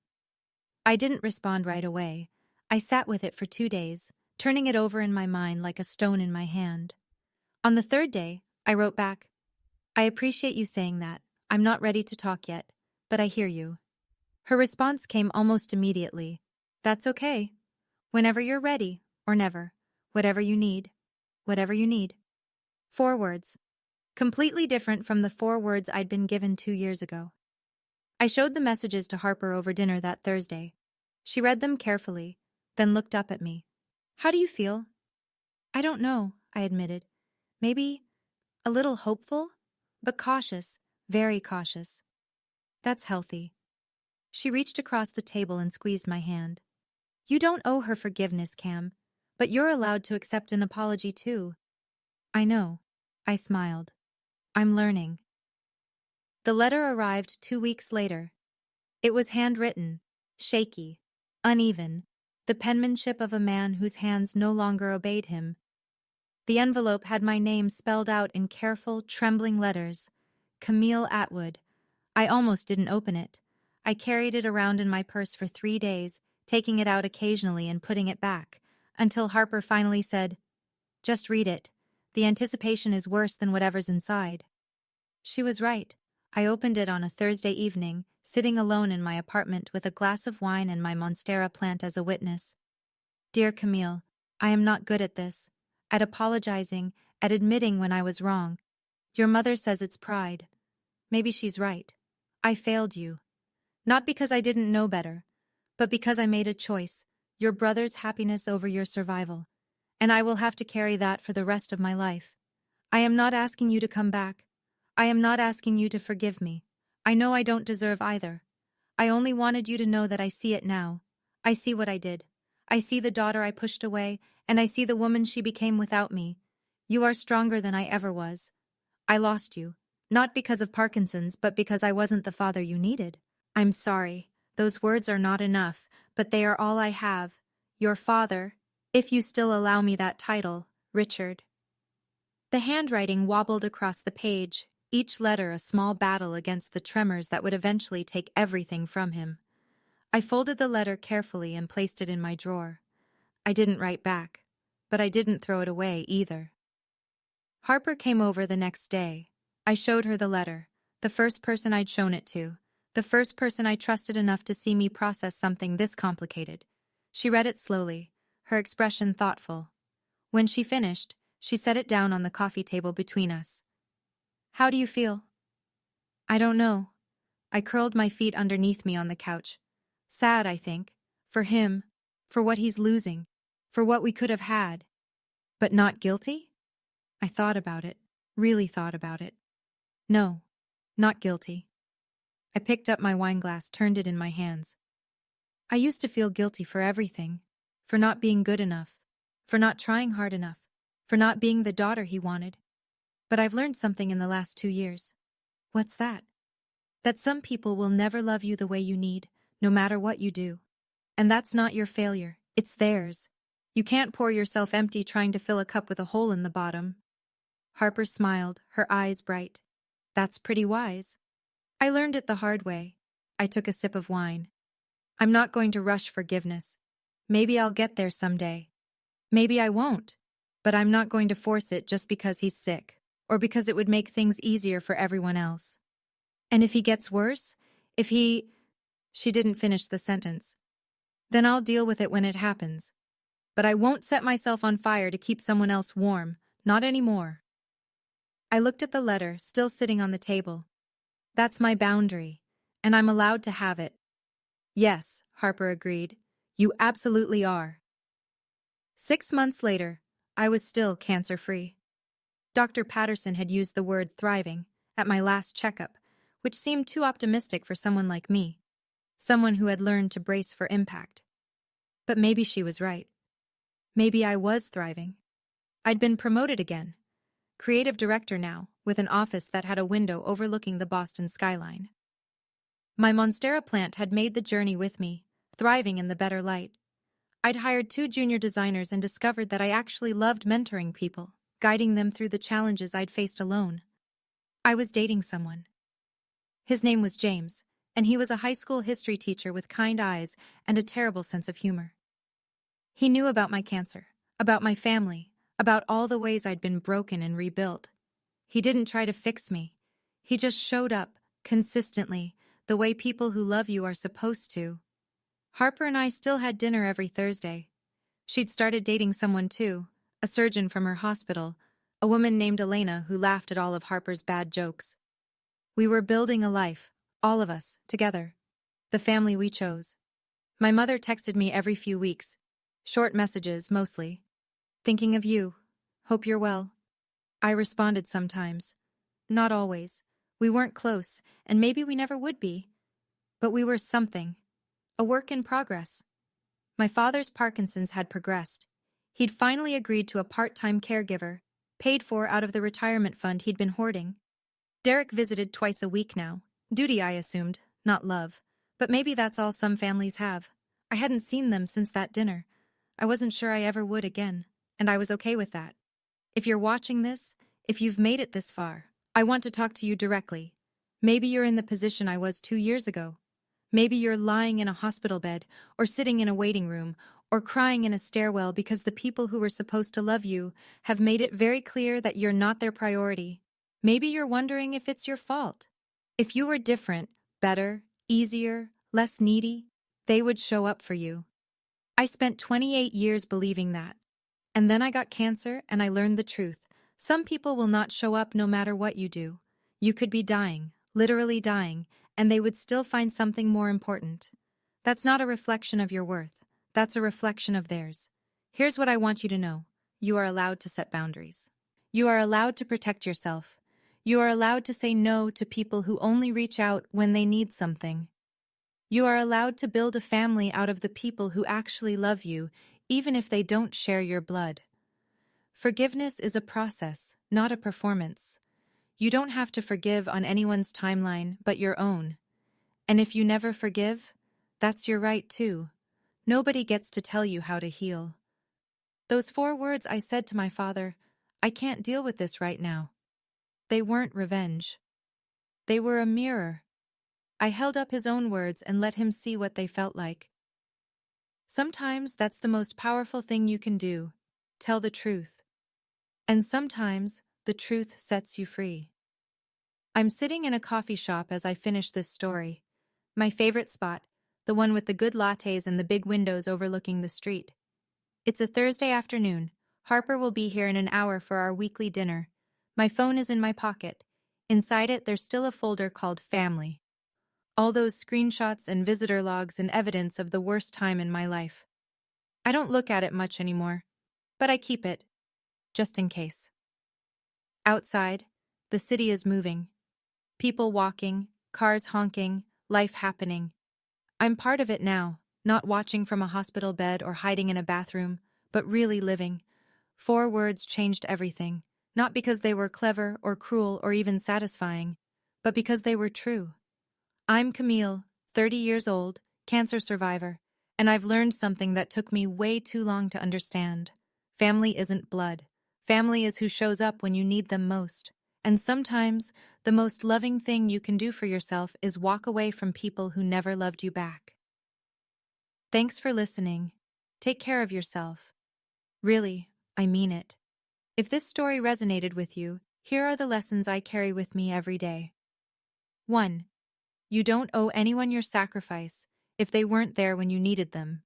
I didn't respond right away. I sat with it for 2 days, turning it over in my mind like a stone in my hand. On the 3rd day, I wrote back, I appreciate you saying that. I'm not ready to talk yet, but I hear you. Her response came almost immediately. That's okay. Whenever you're ready, or never. Whatever you need. Whatever you need. 4 words. Completely different from the 4 words I'd been given 2 years ago. I showed the messages to Harper over dinner that Thursday. She read them carefully, then looked up at me. How do you feel? I don't know, I admitted. Maybe a little hopeful, but cautious, very cautious. That's healthy. She reached across the table and squeezed my hand. You don't owe her forgiveness, Cam, but you're allowed to accept an apology too. I know. I smiled. I'm learning. The letter arrived 2 weeks later. It was handwritten, shaky, uneven, the penmanship of a man whose hands no longer obeyed him. The envelope had my name spelled out in careful, trembling letters. Camille Atwood. I almost didn't open it. I carried it around in my purse for 3 days, taking it out occasionally and putting it back, until Harper finally said, Just read it. The anticipation is worse than whatever's inside. She was right. I opened it on a Thursday evening, sitting alone in my apartment with a glass of wine and my Monstera plant as a witness. Dear Camille, I am not good at this. At apologizing, at admitting when I was wrong. Your mother says it's pride. Maybe she's right. I failed you. Not because I didn't know better, but because I made a choice, your brother's happiness over your survival. And I will have to carry that for the rest of my life. I am not asking you to come back. I am not asking you to forgive me. I know I don't deserve either. I only wanted you to know that I see it now. I see what I did. I see the daughter I pushed away, and I see the woman she became without me. You are stronger than I ever was. I lost you, not because of Parkinson's, but because I wasn't the father you needed. I'm sorry. Those words are not enough, but they are all I have. Your father, if you still allow me that title, Richard. The handwriting wobbled across the page, each letter a small battle against the tremors that would eventually take everything from him. I folded the letter carefully and placed it in my drawer. I didn't write back, but I didn't throw it away either. Harper came over the next day. I showed her the letter, the first person I'd shown it to, the first person I trusted enough to see me process something this complicated. She read it slowly, her expression thoughtful. When she finished, she set it down on the coffee table between us. How do you feel? I don't know. I curled my feet underneath me on the couch. Sad, I think. For him. For what he's losing. For what we could have had. But not guilty? I thought about it. Really thought about it. No. Not guilty. I picked up my wineglass, turned it in my hands. I used to feel guilty for everything. For not being good enough. For not trying hard enough. For not being the daughter he wanted. But I've learned something in the last 2 years. What's that? That some people will never love you the way you need, no matter what you do. And that's not your failure, it's theirs. You can't pour yourself empty trying to fill a cup with a hole in the bottom. Harper smiled, her eyes bright. That's pretty wise. I learned it the hard way. I took a sip of wine. I'm not going to rush forgiveness. Maybe I'll get there someday. Maybe I won't. But I'm not going to force it just because he's sick, or because it would make things easier for everyone else. And if he gets worse? If he… She didn't finish the sentence. Then I'll deal with it when it happens. But I won't set myself on fire to keep someone else warm, not anymore. I looked at the letter, still sitting on the table. That's my boundary, and I'm allowed to have it. Yes, Harper agreed. You absolutely are. 6 months later, I was still cancer-free. Dr. Patterson had used the word thriving at my last checkup, which seemed too optimistic for someone like me, someone who had learned to brace for impact. But maybe she was right. Maybe I was thriving. I'd been promoted again. Creative director now, with an office that had a window overlooking the Boston skyline. My Monstera plant had made the journey with me, thriving in the better light. I'd hired 2 junior designers and discovered that I actually loved mentoring people, guiding them through the challenges I'd faced alone. I was dating someone. His name was James, and he was a high school history teacher with kind eyes and a terrible sense of humor. He knew about my cancer, about my family, about all the ways I'd been broken and rebuilt. He didn't try to fix me. He just showed up, consistently, the way people who love you are supposed to. Harper and I still had dinner every Thursday. She'd started dating someone too, a surgeon from her hospital, a woman named Elena who laughed at all of Harper's bad jokes. We were building a life, all of us, together. The family we chose. My mother texted me every few weeks. Short messages, mostly. Thinking of you. Hope you're well. I responded sometimes. Not always. We weren't close, and maybe we never would be. But we were something. A work in progress. My father's Parkinson's had progressed. He'd finally agreed to a part-time caregiver, paid for out of the retirement fund he'd been hoarding. Derek visited twice a week now. Duty, I assumed, not love. But maybe that's all some families have. I hadn't seen them since that dinner. I wasn't sure I ever would again, and I was okay with that. If you're watching this, if you've made it this far, I want to talk to you directly. Maybe you're in the position I was 2 years ago. Maybe you're lying in a hospital bed, or sitting in a waiting room, or crying in a stairwell because the people who were supposed to love you have made it very clear that you're not their priority. Maybe you're wondering if it's your fault. If you were different, better, easier, less needy, they would show up for you. I spent 28 years believing that. And then I got cancer and I learned the truth. Some people will not show up no matter what you do. You could be dying, literally dying, and they would still find something more important. That's not a reflection of your worth. That's a reflection of theirs. Here's what I want you to know. You are allowed to set boundaries. You are allowed to protect yourself. You are allowed to say no to people who only reach out when they need something. You are allowed to build a family out of the people who actually love you, even if they don't share your blood. Forgiveness is a process, not a performance. You don't have to forgive on anyone's timeline but your own. And if you never forgive, that's your right too. Nobody gets to tell you how to heal. Those 4 words I said to my father, I can't deal with this right now. They weren't revenge. They were a mirror. I held up his own words and let him see what they felt like. Sometimes that's the most powerful thing you can do. Tell the truth. And sometimes the truth sets you free. I'm sitting in a coffee shop as I finish this story. My favorite spot, the one with the good lattes and the big windows overlooking the street. It's a Thursday afternoon. Harper will be here in an hour for our weekly dinner. My phone is in my pocket. Inside it, there's still a folder called Family. All those screenshots and visitor logs and evidence of the worst time in my life. I don't look at it much anymore, but I keep it, just in case. Outside, the city is moving. People walking, cars honking, life happening. I'm part of it now, not watching from a hospital bed or hiding in a bathroom, but really living. 4 words changed everything, not because they were clever or cruel or even satisfying, but because they were true. I'm Camille, 30 years old, cancer survivor, And I've learned something that took me way too long to understand. Family isn't blood. Family is who shows up when you need them most. And sometimes, the most loving thing you can do for yourself is walk away from people who never loved you back. Thanks for listening. Take care of yourself. Really, I mean it. If this story resonated with you, here are the lessons I carry with me every day. 1. You don't owe anyone your sacrifice if they weren't there when you needed them.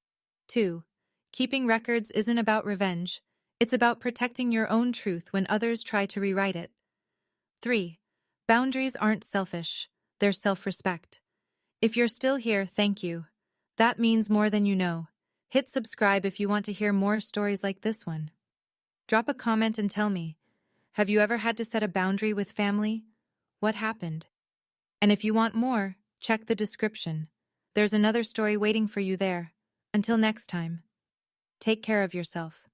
2. Keeping records isn't about revenge. It's about protecting your own truth when others try to rewrite it. 3. Boundaries aren't selfish. They're self-respect. If you're still here, thank you. That means more than you know. Hit subscribe if you want to hear more stories like this one. Drop a comment and tell me, have you ever had to set a boundary with family? What happened? And if you want more, check the description. There's another story waiting for you there. Until next time, take care of yourself.